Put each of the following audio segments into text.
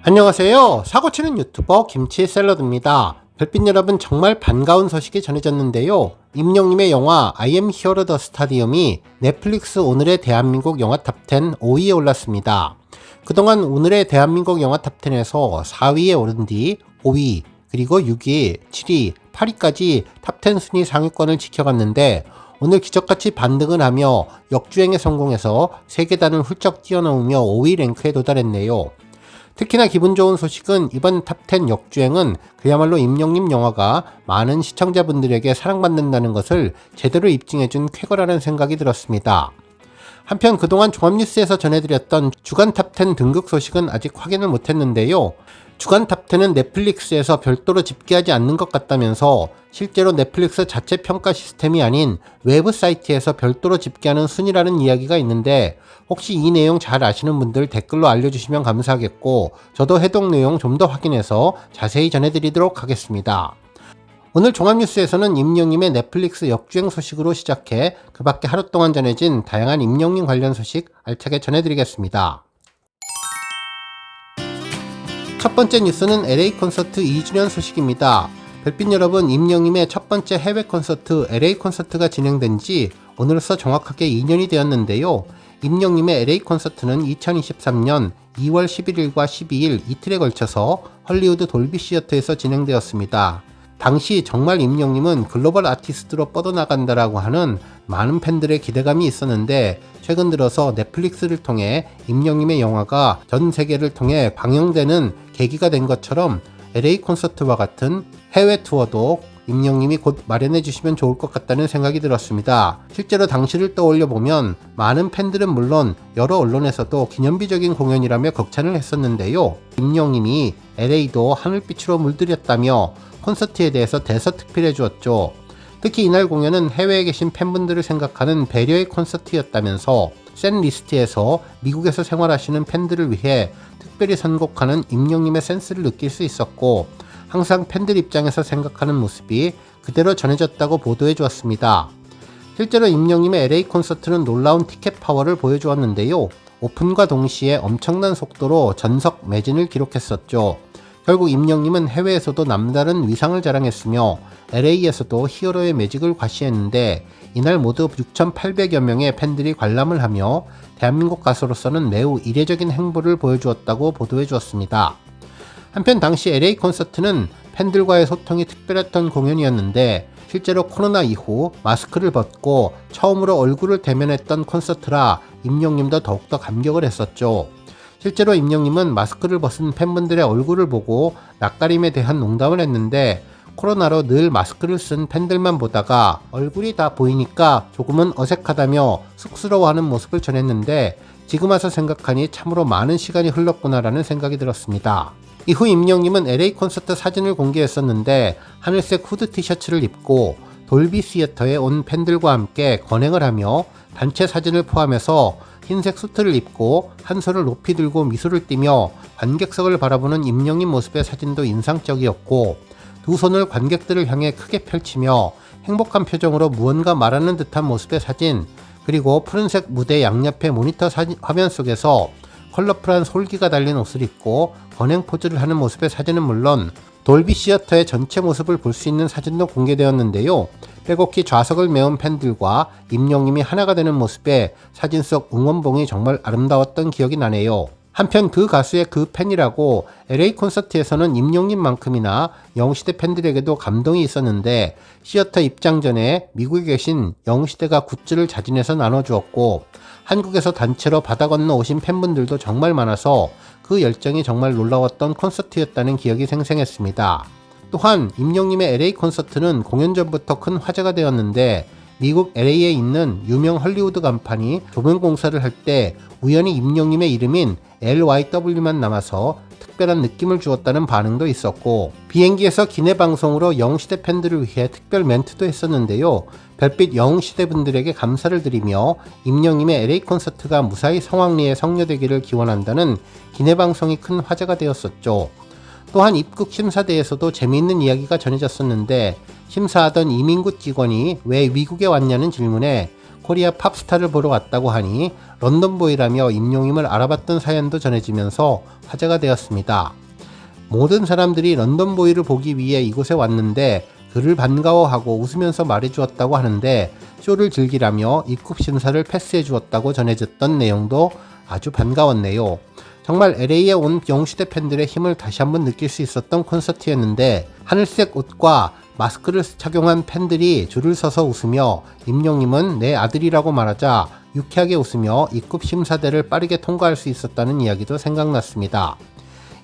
안녕하세요. 사고치는 유튜버 김치샐러드입니다. 별빛 여러분, 정말 반가운 소식이 전해졌는데요. 임영님의 영화 I am hero the stadium이 넷플릭스 오늘의 대한민국 영화 탑10 5위에 올랐습니다. 그동안 오늘의 대한민국 영화 탑10에서 4위에 오른 뒤 5위, 그리고 6위, 7위, 8위까지 탑10 순위 상위권을 지켜갔는데 오늘 기적같이 반등을 하며 역주행에 성공해서 세계단을 훌쩍 뛰어넘으며 5위 랭크에 도달했네요. 특히나 기분 좋은 소식은 이번 탑10 역주행은 그야말로 임영님 영화가 많은 시청자분들에게 사랑받는다는 것을 제대로 입증해준 쾌거라는 생각이 들었습니다. 한편 그동안 종합뉴스에서 전해드렸던 주간 탑10 등극 소식은 아직 확인을 못했는데요. 주간 탑10은 넷플릭스에서 별도로 집계하지 않는 것 같다면서 실제로 넷플릭스 자체 평가 시스템이 아닌 외부 사이트에서 별도로 집계하는 순위라는 이야기가 있는데 혹시 이 내용 잘 아시는 분들 댓글로 알려주시면 감사하겠고 저도 해독 내용 좀 더 확인해서 자세히 전해드리도록 하겠습니다. 오늘 종합뉴스에서는 임영님의 넷플릭스 역주행 소식으로 시작해 그 밖에 하루 동안 전해진 다양한 임영님 관련 소식 알차게 전해드리겠습니다. 첫 번째 뉴스는 LA 콘서트 2주년 소식입니다. 별빛 여러분, 임영님의 첫 번째 해외 콘서트 LA 콘서트가 진행된 지 오늘로써 정확하게 2년이 되었는데요. 임영님의 LA 콘서트는 2023년 2월 11일과 12일 이틀에 걸쳐서 헐리우드 돌비 시어터에서 진행되었습니다. 당시 정말 임영님은 글로벌 아티스트로 뻗어나간다라고 하는 많은 팬들의 기대감이 있었는데 최근 들어서 넷플릭스를 통해 임영님의 영화가 전 세계를 통해 방영되는 계기가 된 것처럼 LA 콘서트와 같은 해외 투어도 임영님이 곧 마련해 주시면 좋을 것 같다는 생각이 들었습니다. 실제로 당시를 떠올려 보면 많은 팬들은 물론 여러 언론에서도 기념비적인 공연이라며 극찬을 했었는데요. 임영님이 LA도 하늘빛으로 물들였다며 콘서트에 대해서 대서특필해 주었죠. 특히 이날 공연은 해외에 계신 팬분들을 생각하는 배려의 콘서트였다면서 샌 리스트에서 미국에서 생활하시는 팬들을 위해 특별히 선곡하는 임영님의 센스를 느낄 수 있었고 항상 팬들 입장에서 생각하는 모습이 그대로 전해졌다고 보도해 주었습니다. 실제로 임영님의 LA 콘서트는 놀라운 티켓 파워를 보여주었는데요. 오픈과 동시에 엄청난 속도로 전석 매진을 기록했었죠. 결국 임영님은 해외에서도 남다른 위상을 자랑했으며 LA에서도 히어로의 매직을 과시했는데 이날 모두 6,800여 명의 팬들이 관람을 하며 대한민국 가수로서는 매우 이례적인 행보를 보여주었다고 보도해 주었습니다. 한편 당시 LA 콘서트는 팬들과의 소통이 특별했던 공연이었는데 실제로 코로나 이후 마스크를 벗고 처음으로 얼굴을 대면했던 콘서트라 임영님도 더욱더 감격을 했었죠. 실제로 임영님은 마스크를 벗은 팬분들의 얼굴을 보고 낯가림에 대한 농담을 했는데 코로나로 늘 마스크를 쓴 팬들만 보다가 얼굴이 다 보이니까 조금은 어색하다며 쑥스러워하는 모습을 전했는데 지금 와서 생각하니 참으로 많은 시간이 흘렀구나라는 생각이 들었습니다. 이후 임영님은 LA 콘서트 사진을 공개했었는데 하늘색 후드 티셔츠를 입고 돌비 시어터에 온 팬들과 함께 건행을 하며 단체 사진을 포함해서 흰색 수트를 입고 한 손을 높이 들고 미소를 띠며 관객석을 바라보는 임영님 모습의 사진도 인상적이었고 두 손을 관객들을 향해 크게 펼치며 행복한 표정으로 무언가 말하는 듯한 모습의 사진, 그리고 푸른색 무대 양옆의 모니터 화면 속에서 컬러풀한 솔기가 달린 옷을 입고 건행 포즈를 하는 모습의 사진은 물론 돌비 시어터의 전체 모습을 볼 수 있는 사진도 공개되었는데요. 빼곡히 좌석을 메운 팬들과 임영님이 하나가 되는 모습에 사진 속 응원봉이 정말 아름다웠던 기억이 나네요. 한편 그 가수의 그 팬이라고 LA 콘서트에서는 임영님만큼이나 영시대 팬들에게도 감동이 있었는데 시어터 입장 전에 미국에 계신 영시대가 굿즈를 자진해서 나눠주었고 한국에서 단체로 바다 건너 오신 팬분들도 정말 많아서 그 열정이 정말 놀라웠던 콘서트였다는 기억이 생생했습니다. 또한 임영님의 LA 콘서트는 공연 전부터 큰 화제가 되었는데 미국 LA에 있는 유명 헐리우드 간판이 조명 공사를 할 때 우연히 임영님의 이름인 LYW만 남아서 특별한 느낌을 주었다는 반응도 있었고 비행기에서 기내 방송으로 영시대 팬들을 위해 특별 멘트도 했었는데요. 별빛 영시대 분들에게 감사를 드리며 임영님의 LA 콘서트가 무사히 성황리에 성료되기를 기원한다는 기내 방송이 큰 화제가 되었었죠. 또한 입국 심사대에서도 재미있는 이야기가 전해졌었는데 심사하던 이민국 직원이 왜 미국에 왔냐는 질문에 코리아 팝스타를 보러 왔다고 하니 런던보이라며 임영임을 알아봤던 사연도 전해지면서 화제가 되었습니다. 모든 사람들이 런던보이를 보기 위해 이곳에 왔는데 그를 반가워하고 웃으면서 말해주었다고 하는데 쇼를 즐기라며 입국 심사를 패스해 주었다고 전해졌던 내용도 아주 반가웠네요. 정말 LA에 온 영웅시대 팬들의 힘을 다시 한번 느낄 수 있었던 콘서트였는데 하늘색 옷과 마스크를 착용한 팬들이 줄을 서서 웃으며 임영님은 내 아들이라고 말하자 유쾌하게 웃으며 입국 심사대를 빠르게 통과할 수 있었다는 이야기도 생각났습니다.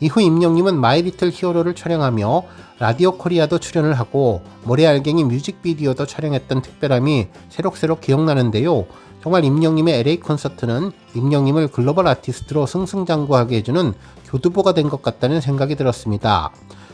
이후 임영님은 마이리틀 히어로를 촬영하며 라디오 코리아도 출연을 하고 모래알갱이 뮤직비디오도 촬영했던 특별함이 새록새록 기억나는데요. 정말 임영님의 LA 콘서트는 임영님을 글로벌 아티스트로 승승장구하게 해주는 교두보가 된 것 같다는 생각이 들었습니다.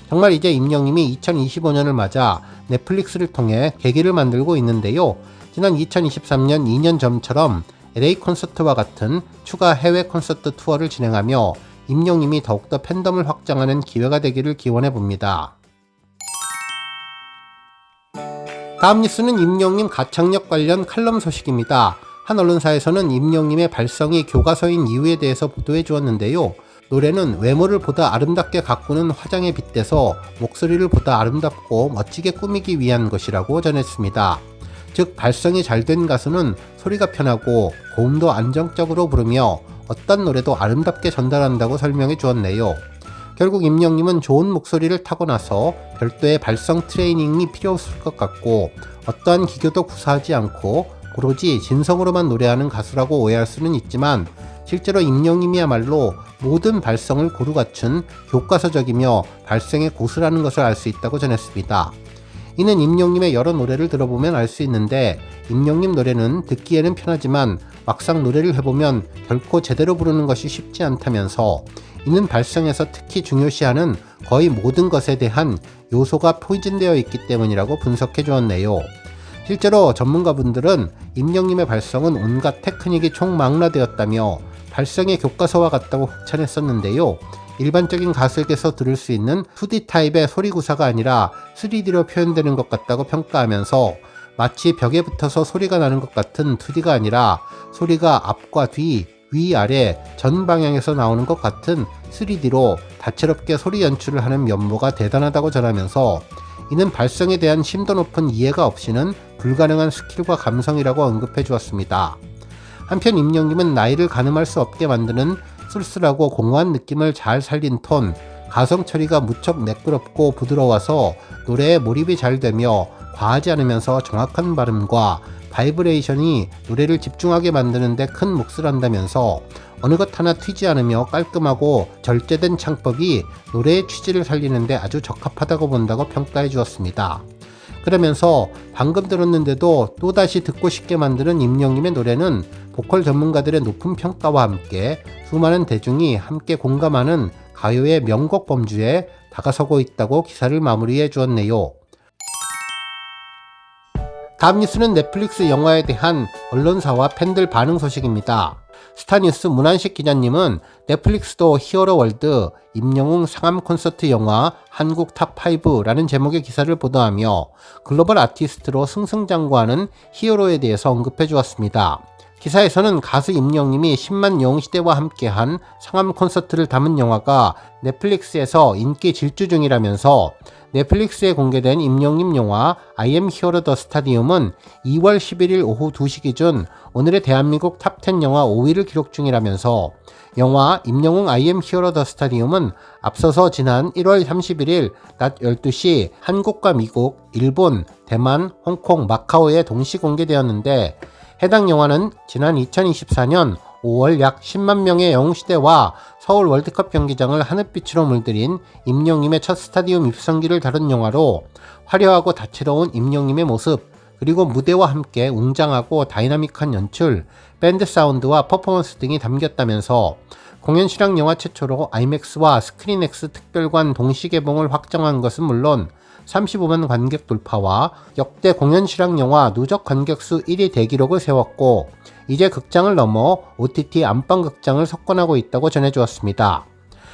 정말 이제 임영님이 2025년을 맞아 넷플릭스를 통해 계기를 만들고 있는데요. 지난 2023년 2년 전처럼 LA 콘서트와 같은 추가 해외 콘서트 투어를 진행하며 임영님이 더욱더 팬덤을 확장하는 기회가 되기를 기원해봅니다. 다음 뉴스는 임영님 가창력 관련 칼럼 소식입니다. 한 언론사에서는 임영님의 발성이 교과서인 이유에 대해서 보도해 주었는데요. 노래는 외모를 보다 아름답게 가꾸는 화장에 빗대서 목소리를 보다 아름답고 멋지게 꾸미기 위한 것이라고 전했습니다. 즉 발성이 잘 된 가수는 소리가 편하고 고음도 안정적으로 부르며 어떤 노래도 아름답게 전달한다고 설명해 주었네요. 결국 임영님은 좋은 목소리를 타고나서 별도의 발성 트레이닝이 필요 없을 것 같고 어떠한 기교도 구사하지 않고 오로지 진성으로만 노래하는 가수라고 오해할 수는 있지만 실제로 임영님이야말로 모든 발성을 고루 갖춘 교과서적이며 발성의 고수라는 것을 알 수 있다고 전했습니다. 이는 임영님의 여러 노래를 들어보면 알 수 있는데 임영님 노래는 듣기에는 편하지만 막상 노래를 해보면 결코 제대로 부르는 것이 쉽지 않다면서 이는 발성에서 특히 중요시하는 거의 모든 것에 대한 요소가 포진되어 있기 때문이라고 분석해 주었네요. 실제로 전문가분들은 임영님의 발성은 온갖 테크닉이 총망라되었다며 발성의 교과서와 같다고 혹찬했었는데요. 일반적인 가수에게서 들을 수 있는 2D 타입의 소리 구사가 아니라 3D로 표현되는 것 같다고 평가하면서 마치 벽에 붙어서 소리가 나는 것 같은 2D가 아니라 소리가 앞과 뒤, 위, 아래, 전 방향에서 나오는 것 같은 3D로 다채롭게 소리 연출을 하는 면모가 대단하다고 전하면서 이는 발성에 대한 심도 높은 이해가 없이는 불가능한 스킬과 감성이라고 언급해 주었습니다. 한편 임영님은 나이를 가늠할 수 없게 만드는 쓸쓸하고 공허한 느낌을 잘 살린 톤, 가성 처리가 무척 매끄럽고 부드러워서 노래에 몰입이 잘 되며 과하지 않으면서 정확한 발음과 바이브레이션이 노래를 집중하게 만드는데 큰 몫을 한다면서 어느 것 하나 튀지 않으며 깔끔하고 절제된 창법이 노래의 취지를 살리는데 아주 적합하다고 본다고 평가해 주었습니다. 그러면서 방금 들었는데도 또다시 듣고 싶게 만드는 임영님의 노래는 보컬 전문가들의 높은 평가와 함께 수많은 대중이 함께 공감하는 가요의 명곡 범주에 다가서고 있다고 기사를 마무리해 주었네요. 다음 뉴스는 넷플릭스 영화에 대한 언론사와 팬들 반응 소식입니다. 스타뉴스 문한식 기자님은 넷플릭스도 히어로 월드 임영웅 상암 콘서트 영화 한국 탑5라는 제목의 기사를 보도하며 글로벌 아티스트로 승승장구하는 히어로에 대해서 언급해 주었습니다. 기사에서는 가수 임영님이 10만 영웅시대와 함께한 상암 콘서트를 담은 영화가 넷플릭스에서 인기 질주 중이라면서 넷플릭스에 공개된 임영님 영화 I am hero the stadium은 2월 11일 오후 2시 기준 오늘의 대한민국 탑10 영화 5위를 기록 중이라면서 영화 임영웅 I am hero the stadium은 앞서서 지난 1월 31일 낮 12시 한국과 미국, 일본, 대만, 홍콩, 마카오에 동시 공개되었는데 해당 영화는 지난 2024년 5월 약 10만 명의 영웅시대와 서울 월드컵 경기장을 하늘빛으로 물들인 임영님의 첫 스타디움 입성기를 다룬 영화로 화려하고 다채로운 임영님의 모습, 그리고 무대와 함께 웅장하고 다이나믹한 연출, 밴드 사운드와 퍼포먼스 등이 담겼다면서 공연 실황 영화 최초로 IMAX와 스크린X 특별관 동시 개봉을 확정한 것은 물론 35만 관객 돌파와 역대 공연 실황 영화 누적 관객수 1위 대기록을 세웠고 이제 극장을 넘어 OTT 안방 극장을 석권하고 있다고 전해주었습니다.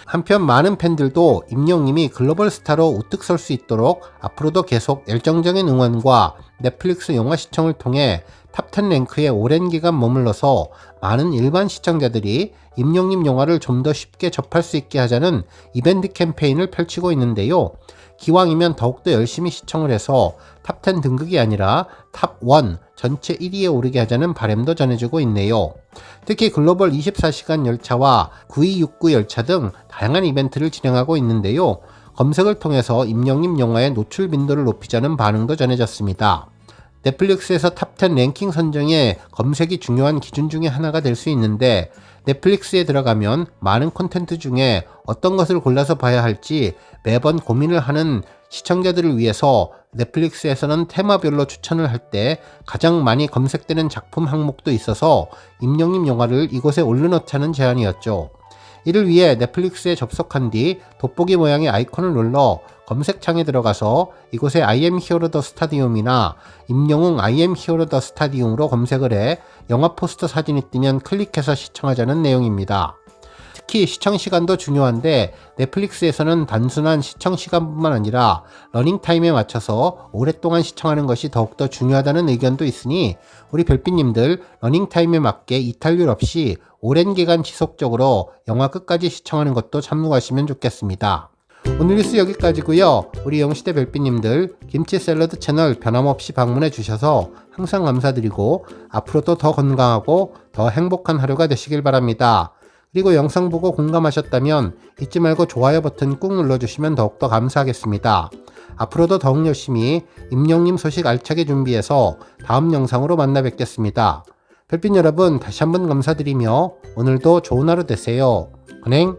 한편 많은 팬들도 임영님이 글로벌 스타로 우뚝 설 수 있도록 앞으로도 계속 열정적인 응원과 넷플릭스 영화 시청을 통해 탑10 랭크에 오랜 기간 머물러서 많은 일반 시청자들이 임영님 영화를 좀 더 쉽게 접할 수 있게 하자는 이벤트 캠페인을 펼치고 있는데요. 기왕이면 더욱더 열심히 시청을 해서 탑10 등극이 아니라 탑1 전체 1위에 오르게 하자는 바람도 전해주고 있네요. 특히 글로벌 24시간 열차와 9269 열차 등 다양한 이벤트를 진행하고 있는데요. 검색을 통해서 임영님 영화의 노출 빈도를 높이자는 반응도 전해졌습니다. 넷플릭스에서 탑10 랭킹 선정에 검색이 중요한 기준 중에 하나가 될 수 있는데, 넷플릭스에 들어가면 많은 콘텐츠 중에 어떤 것을 골라서 봐야 할지 매번 고민을 하는 시청자들을 위해서 넷플릭스에서는 테마별로 추천을 할 때 가장 많이 검색되는 작품 항목도 있어서 임영님 영화를 이곳에 올려놓자는 제안이었죠. 이를 위해 넷플릭스에 접속한 뒤 돋보기 모양의 아이콘을 눌러 검색창에 들어가서 이곳에 I am Hero the Stadium이나 임영웅 I am Hero the Stadium으로 검색을 해 영화 포스터 사진이 뜨면 클릭해서 시청하자는 내용입니다. 특히 시청시간도 중요한데 넷플릭스에서는 단순한 시청시간뿐만 아니라 러닝타임에 맞춰서 오랫동안 시청하는 것이 더욱더 중요하다는 의견도 있으니 우리 별빛님들 러닝타임에 맞게 이탈률 없이 오랜 기간 지속적으로 영화 끝까지 시청하는 것도 참고하시면 좋겠습니다. 오늘 뉴스 여기까지고요. 우리 영시대 별빛님들 김치 샐러드 채널 변함없이 방문해 주셔서 항상 감사드리고 앞으로도 더 건강하고 더 행복한 하루가 되시길 바랍니다. 그리고 영상 보고 공감하셨다면 잊지 말고 좋아요 버튼 꾹 눌러주시면 더욱더 감사하겠습니다. 앞으로도 더욱 열심히 임영님 소식 알차게 준비해서 다음 영상으로 만나 뵙겠습니다. 별빛 여러분 다시 한번 감사드리며 오늘도 좋은 하루 되세요. 은행